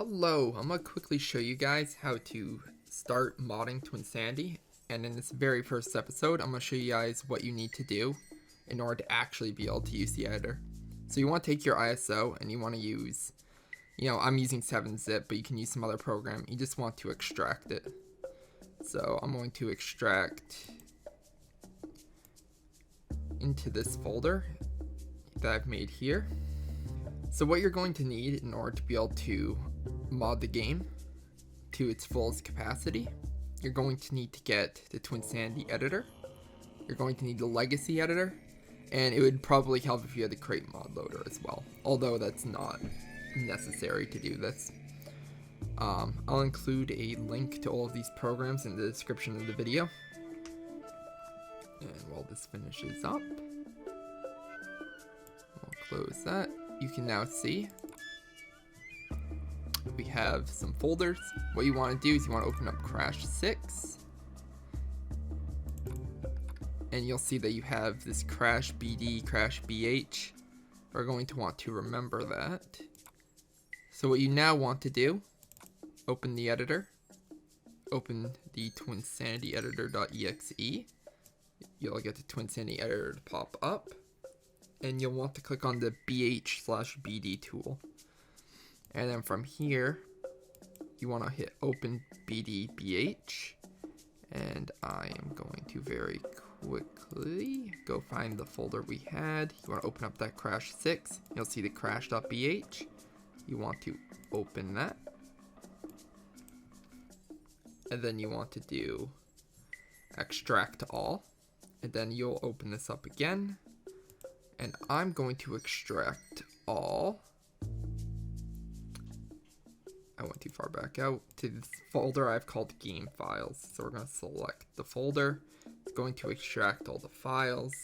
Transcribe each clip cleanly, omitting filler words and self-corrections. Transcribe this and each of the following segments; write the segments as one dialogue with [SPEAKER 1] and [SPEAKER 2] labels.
[SPEAKER 1] Hello, I'm going to quickly show you guys how to start modding Twinsanity, and in this very first episode I'm going to show you guys what you need to do in order to actually be able to use the editor. So you want to take your ISO and you want to use, I'm using 7-zip, but you can use some other program. You just want to extract it. So I'm going to extract into this folder that I've made here. So what you're going to need in order to be able to mod the game to its fullest capacity, you're going to need to get the Twinsanity Editor, you're going to need the Legacy Editor, and it would probably help if you had the CrateModLoader as well, although that's not necessary to do this. I'll include a link to all of these programs in the description of the video. And while this finishes up, I'll close that. You can now see we have some folders. What you want to do is you want to open up Crash 6, and you'll see that you have this Crash BD, Crash BH. We're going to want to remember that. So what you now want to do, open the editor, open the Twinsanity Editor.exe. You'll get the Twinsanity Editor to pop up, and you'll want to click on the BH/BD tool. And then from here, you want to hit Open BD BH. And I am going to very quickly go find the folder we had. You want to open up that Crash 6. You'll see the Crash.bh. You want to open that. And then you want to do Extract All. And then you'll open this up again. And I'm going to extract all. I went too far back out to this folder I've called game files. So we're going to select the folder. It's going to extract all the files.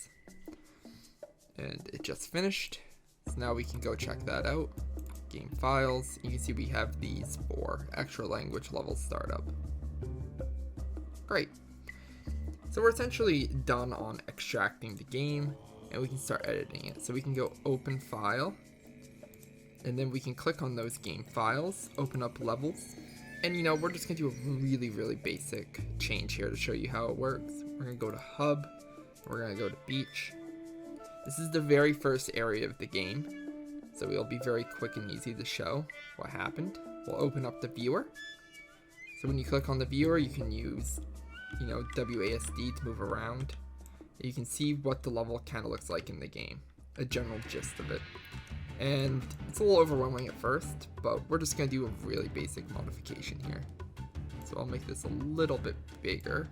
[SPEAKER 1] And it just finished. So now we can go check that out. Game files. You can see we have these for extra language level startup. Great. So we're essentially done on extracting the game, and we can start editing it. So we can go open file, and then we can click on those game files, open up levels, and we're just gonna do a really basic change here to show you how it works. We're gonna go to hub, we're gonna go to beach. This is the very first area of the game, so it'll be very quick and easy to show what happened. We'll open up the viewer. So when you click on the viewer, you can use WASD to move around. You can see what the level kind of looks like in the game, a general gist of it. And it's a little overwhelming at first, but we're just going to do a really basic modification here. So I'll make this a little bit bigger.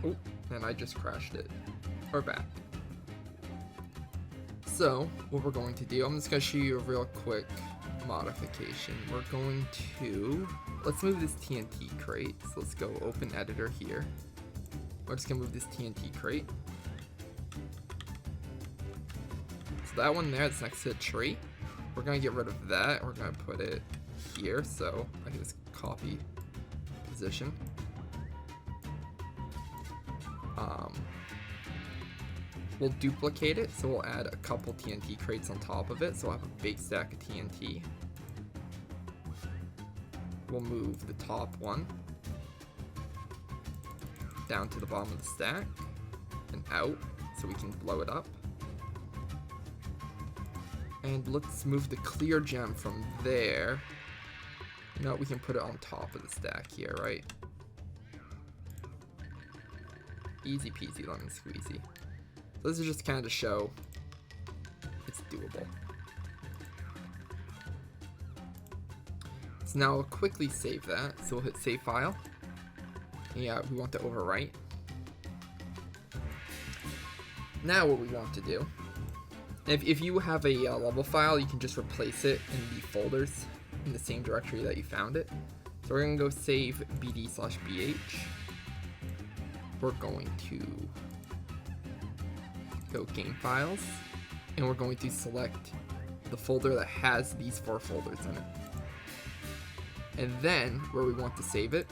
[SPEAKER 1] Oh, and I just crashed it. We're back. So what we're going to do, I'm just going to show you a real quick modification. We're going to, let's move this TNT crate. So let's go open editor here. We're just gonna move this TNT crate. So that one there, it's next to a tree. We're gonna get rid of that. We're gonna put it here, so I can just copy position. We'll duplicate it, so we'll add a couple TNT crates on top of it, so we'll have a big stack of TNT. We'll move the top one down to the bottom of the stack and out, so we can blow it up. And let's move the clear gem from there. We can put it on top of the stack here, right? Easy peasy lemon squeezy. So this is just kind of to show it's doable. So now we'll quickly save that. So we'll hit save file. Yeah, we want to overwrite. Now what we want to do, if you have a level file, you can just replace it in the folders in the same directory that you found it. So we're going to go save BD/BH. We're going to go game files, and we're going to select the folder that has these 4 folders in it. And then where we want to save it,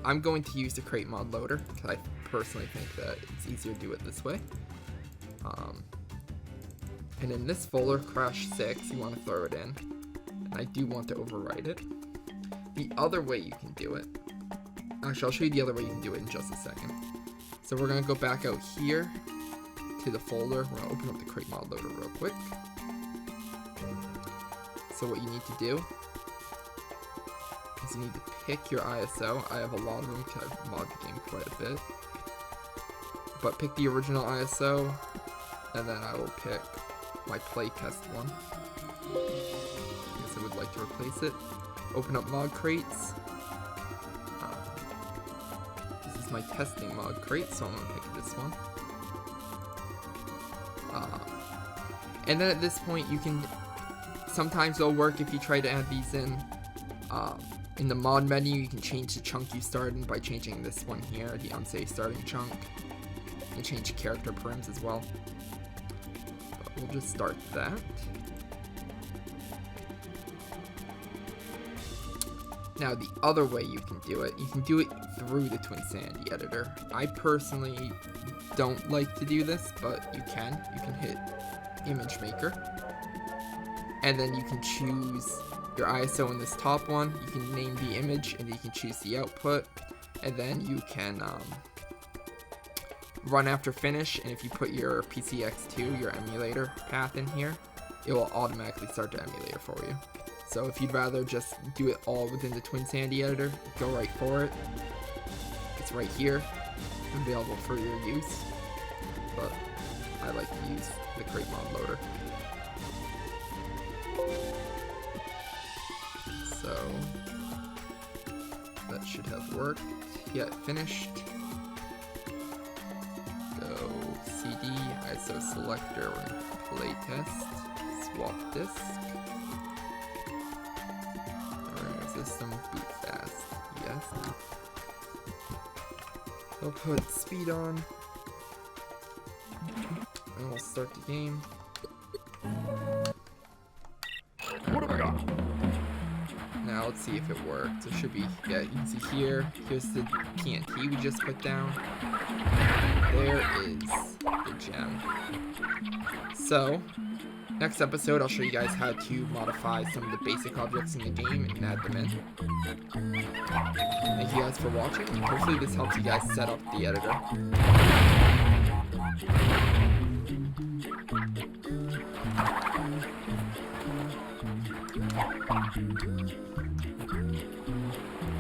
[SPEAKER 1] I'm going to use the CrateModLoader because I personally think that it's easier to do it this way. And in this folder, Crash 6, you want to throw it in. And I do want to overwrite it. The other way you can do it, actually I'll show you the other way you can do it in just a second. So we're going to go back out here to the folder. We're going to open up the CrateModLoader real quick. So what you need to do is you need to pick your ISO. I have a lot of them because I've modded the game quite a bit. But pick the original ISO, and then I will pick my playtest one. I guess I would like to replace it. Open up mod crates. This is my testing mod crate, so I'm going to pick this one. And then at this point, you can, sometimes it'll work if you try to add these in. In the mod menu, you can change the chunk you start in by changing this one here, the unsafe starting chunk. You can change character perims as well. But we'll just start that. Now the other way you can do it through the Twinsanity Editor. I personally don't like to do this, but you can. You can hit Image Maker, and then you can choose your ISO in this top one. You can name the image, and you can choose the output, and then you can run after finish. And if you put your PCX2, your emulator path in here, it will automatically start the emulator for you. So if you'd rather just do it all within the Twinsanity Editor, go right for it. It's right here, available for your use, but I like to use the CrateModLoader. So that should have worked. Yeah, finished. Go CD, ISO selector, playtest, swap disk. System boot fast. Yes. I'll put speed on. And we'll start the game.
[SPEAKER 2] What have we got?
[SPEAKER 1] Now let's see if it worked. It should be, yeah, you can see here. Here's the TNT we just put down. There is the gem. So, next episode, I'll show you guys how to modify some of the basic objects in the game and add them in. Thank you guys for watching. Hopefully this helps you guys set up the editor.